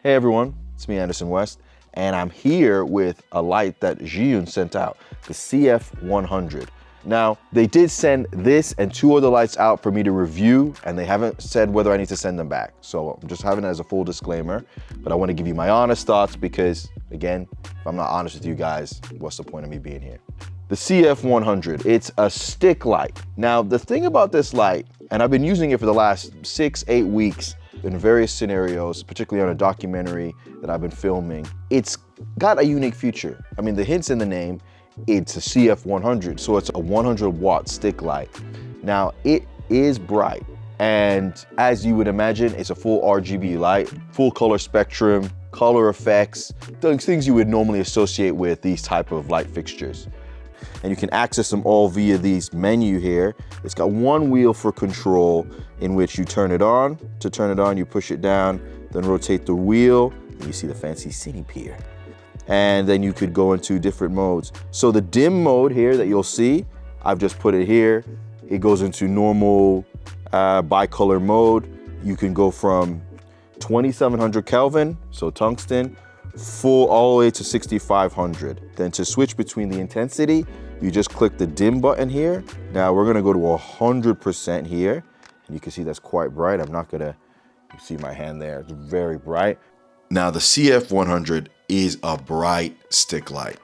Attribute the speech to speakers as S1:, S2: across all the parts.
S1: Hey everyone, it's me Anderson West, and I'm here with a light that Zhiyun sent out, the CF100. Now, they did send this and two other lights out for me to review, and they haven't said whether I need to send them back. So I'm just having it as a full disclaimer, but I want to give you my honest thoughts because, again, if I'm not honest with you guys, what's the point of me being here? The CF100, it's a stick light. Now, the thing about this light, and I've been using it for the last 6-8 weeks in various scenarios, particularly on a documentary that I've been filming, it's got a unique feature. I mean, the hint's in the name, it's a CF100, so it's a 100-watt stick light. Now, it is bright, and as you would imagine, it's a full RGB light, full color spectrum, color effects, things you would normally associate with these type of light fixtures. And you can access them all via these menu here. It's got one wheel for control in which you turn it on. To turn it on, you push it down, then rotate the wheel, and you see the fancy Cinepeer. And then you could go into different modes. So the dim mode here that you'll see, I've just put it here. It goes into normal bicolor mode. You can go from 2700 Kelvin, so tungsten, full all the way to 6500. Then to switch between the intensity, you just click the dim button here. Now we're gonna go to 100% here. And you can see that's quite bright. I'm not gonna, you see my hand there, it's very bright. Now the CF100 is a bright stick light.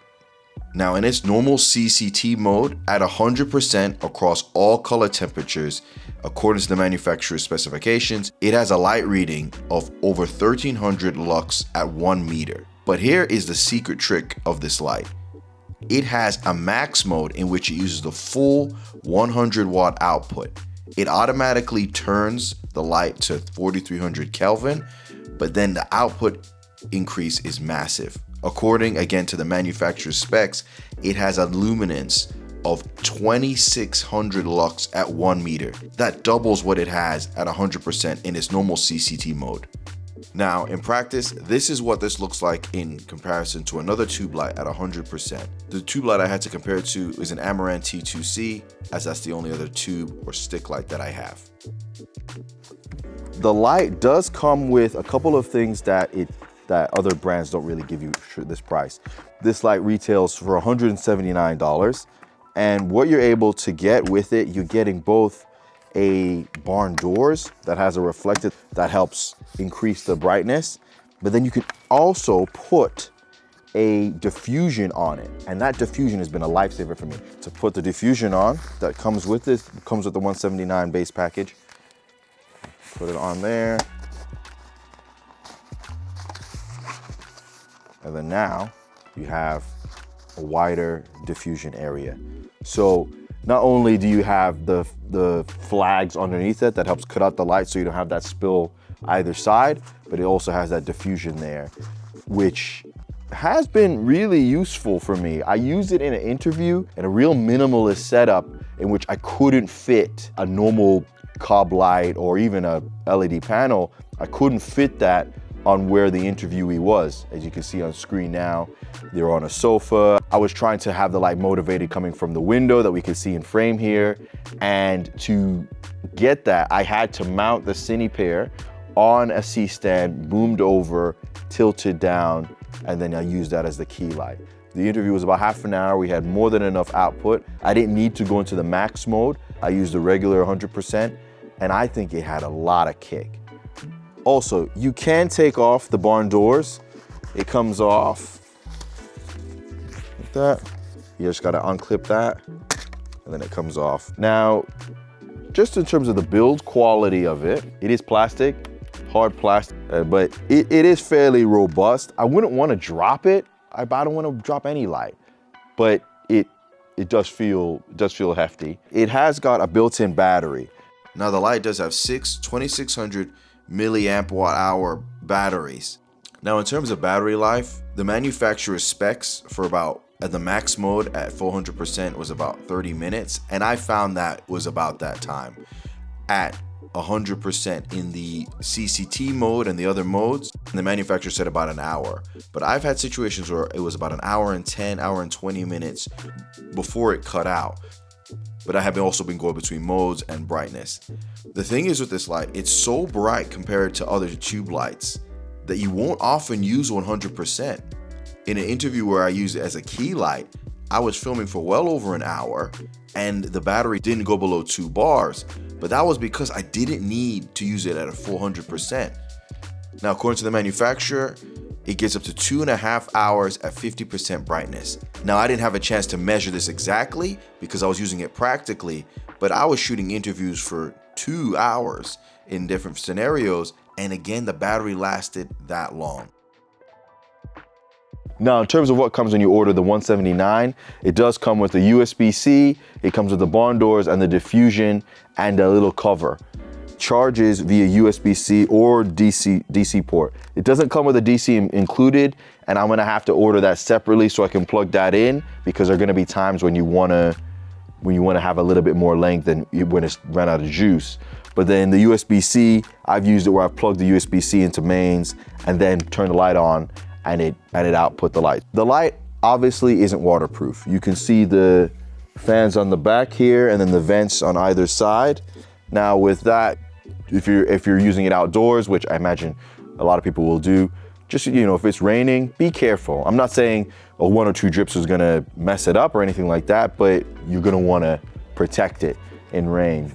S1: Now in its normal CCT mode, at 100% across all color temperatures, according to the manufacturer's specifications, it has a light reading of over 1300 lux at 1 meter. But here is the secret trick of this light. It has a max mode in which it uses the full 100-watt output. It automatically turns the light to 4300 Kelvin, but then the output increase is massive. According again to the manufacturer's specs, it has a luminance of 2600 lux at 1 meter. That doubles what it has at 100% in its normal CCT mode. Now, in practice, this is what this looks like in comparison to another tube light at 100%. The tube light I had to compare it to is an Amaran T2C, as that's the only other tube or stick light that I have. The light does come with a couple of things that other brands don't really give you this price. This light retails for $179, and what you're able to get with it, you're getting both a barn doors that has a reflective that helps increase the brightness, but then you can also put a diffusion on it, and that diffusion has been a lifesaver for me. To put the diffusion on that comes with this, comes with the 179 base package. Put it on there. And then now you have a wider diffusion area. So not only do you have the flags underneath it that helps cut out the light so you don't have that spill either side, but it also has that diffusion there, which has been really useful for me. I used it in an interview in a real minimalist setup in which I couldn't fit a normal cob light or even a LED panel. I couldn't fit that on where the interviewee was. As you can see on screen now, they're on a sofa. I was trying to have the light motivated coming from the window that we can see in frame here. And to get that, I had to mount the Cinepeer on a C-stand, boomed over, tilted down, and then I used that as the key light. The interview was about half an hour. We had more than enough output. I didn't need to go into the max mode. I used the regular 100%, and I think it had a lot of kick. Also, you can take off the barn doors. It comes off like that. You just gotta unclip that, and then it comes off. Now, just in terms of the build quality of it, it is plastic, hard plastic, but it is fairly robust. I wouldn't wanna drop it. I don't wanna drop any light, but it does feel hefty. It has got a built-in battery. Now the light does have 6 2600 milliamp watt hour batteries. Now in terms of battery life, the manufacturer's specs for about at the max mode at 400% was about 30 minutes, and I found that was about that time. At 100% in the CCT mode and the other modes, the manufacturer said about an hour. But I've had situations where it was about an hour and 10, hour and 20 minutes before it cut out. But I have also been going between modes and brightness. The thing is with this light, it's so bright compared to other tube lights that you won't often use 100%. In an interview where I used it as a key light, I was filming for well over an hour and the battery didn't go below 2 bars, but that was because I didn't need to use it at a full 100%. Now, according to the manufacturer, it gets up to 2.5 hours at 50% brightness. Now, I didn't have a chance to measure this exactly because I was using it practically, but I was shooting interviews for 2 hours in different scenarios, and again, the battery lasted that long. Now, in terms of what comes when you order the 179, it does come with a USB-C, it comes with the barn doors and the diffusion and a little cover. Charges via USB-C or DC port. It doesn't come with a DC included, and I'm gonna have to order that separately so I can plug that in, because there are gonna be times when you wanna have a little bit more length and when it's run out of juice. But then the USB-C, I've used it where I've plugged the USB-C into mains and then turn the light on and it output the light. The light obviously isn't waterproof. You can see the fans on the back here and then the vents on either side. Now with that, if you're using it outdoors, which I imagine a lot of people will do, just, you know, if it's raining, be careful. I'm not saying a 1 or 2 drips is gonna mess it up or anything like that, but you're gonna wanna protect it in rain.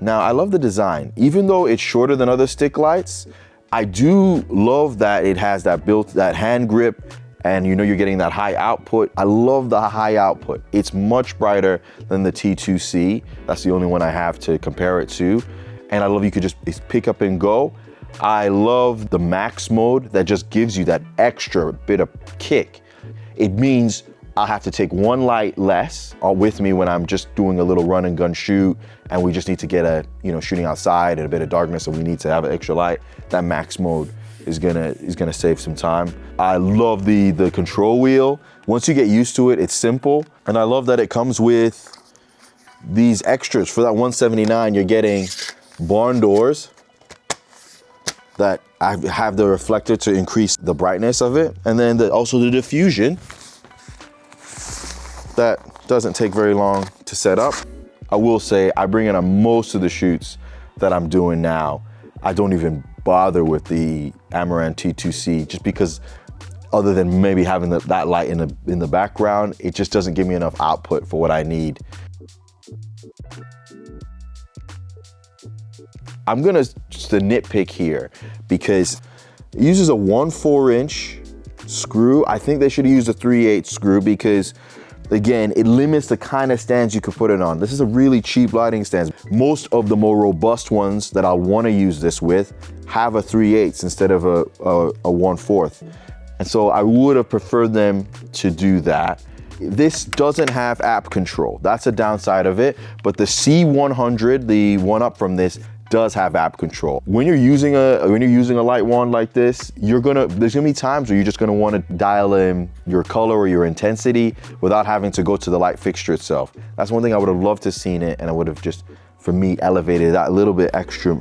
S1: Now, I love the design. Even though it's shorter than other stick lights, I do love that it has that hand grip, and you know you're getting that high output. I love the high output. It's much brighter than the T2C. That's the only one I have to compare it to. And I love you could just pick up and go. I love the max mode that just gives you that extra bit of kick. It means I'll have to take one light less with me when I'm just doing a little run and gun shoot and we just need to get shooting outside and a bit of darkness and we need to have an extra light. That max mode is gonna save some time. I love the control wheel. Once you get used to it, it's simple. And I love that it comes with these extras. For that 179, you're getting barn doors that I have the reflector to increase the brightness of it. And then also the diffusion. That doesn't take very long to set up. I will say I bring it on most of the shoots that I'm doing now. I don't even bother with the Amaran T2C just because, other than maybe having that light in the background, it just doesn't give me enough output for what I need. I'm gonna just nitpick here because it uses a 1/4" screw. I think they should use a 3/8 screw because, again, it limits the kind of stands you could put it on. This is a really cheap lighting stand. Most of the more robust ones that I'll want to use this with have a 3/8 instead of a 1/4. And so I would have preferred them to do that. This doesn't have app control. That's a downside of it. But the C100, the one up from this, does have app control. When you're using a light wand like this, there's gonna be times where you're just gonna want to dial in your color or your intensity without having to go to the light fixture itself. That's one thing I would have loved to seen it, and I would have just, for me, elevated that little bit extra.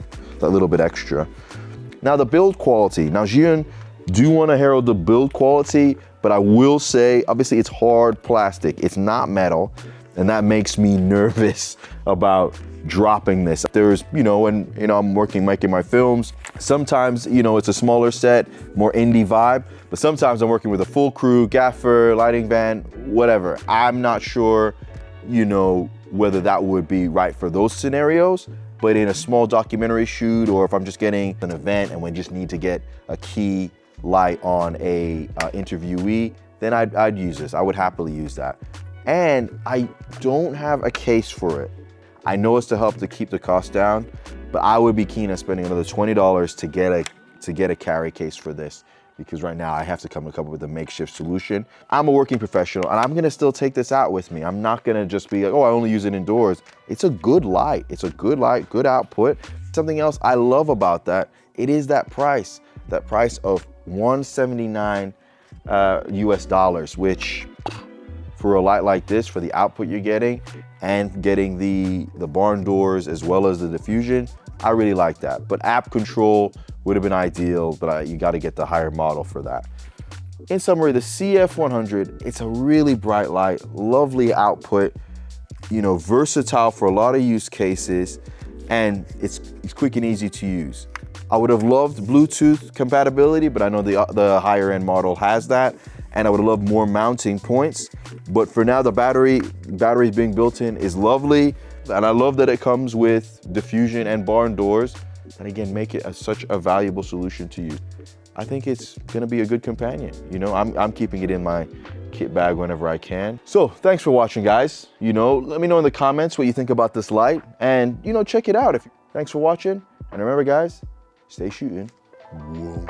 S1: Now the build quality. Now Zhiyun do want to herald the build quality, but I will say, obviously it's hard plastic. It's not metal, and that makes me nervous about dropping this. There's, when I'm making my films, sometimes, it's a smaller set, more indie vibe, but sometimes I'm working with a full crew, gaffer, lighting van, whatever. I'm not sure, whether that would be right for those scenarios, but in a small documentary shoot, or if I'm just getting an event and we just need to get a key light on a interviewee, then I'd use this. I would happily use that. And I don't have a case for it. I know it's to help to keep the cost down, but I would be keen on spending another $20 to get a carry case for this, because right now I have to come up with a makeshift solution. I'm a working professional and I'm gonna still take this out with me. I'm not gonna just be like, oh, I only use it indoors. It's a good light. It's a good light, good output. Something else I love about that, it is that price of $179 US dollars, which for a light like this, for the output you're getting and getting the barn doors as well as the diffusion, I really like that. But app control would have been ideal, but you got to get the higher model for that. In summary, the CF100, it's a really bright light, lovely output, versatile for a lot of use cases. and it's quick and easy to use. I would have loved Bluetooth compatibility, but I know the higher end model has that, and I would have loved more mounting points. But for now, the batteries being built in is lovely, and I love that it comes with diffusion and barn doors, and again, make it such a valuable solution to you. I think it's gonna be a good companion. You know, I'm keeping it in my kit bag whenever I can. So thanks for watching, guys. You know, let me know in the comments what you think about this light, and you know, check it out. Thanks for watching, and remember, guys, stay shooting. Whoa.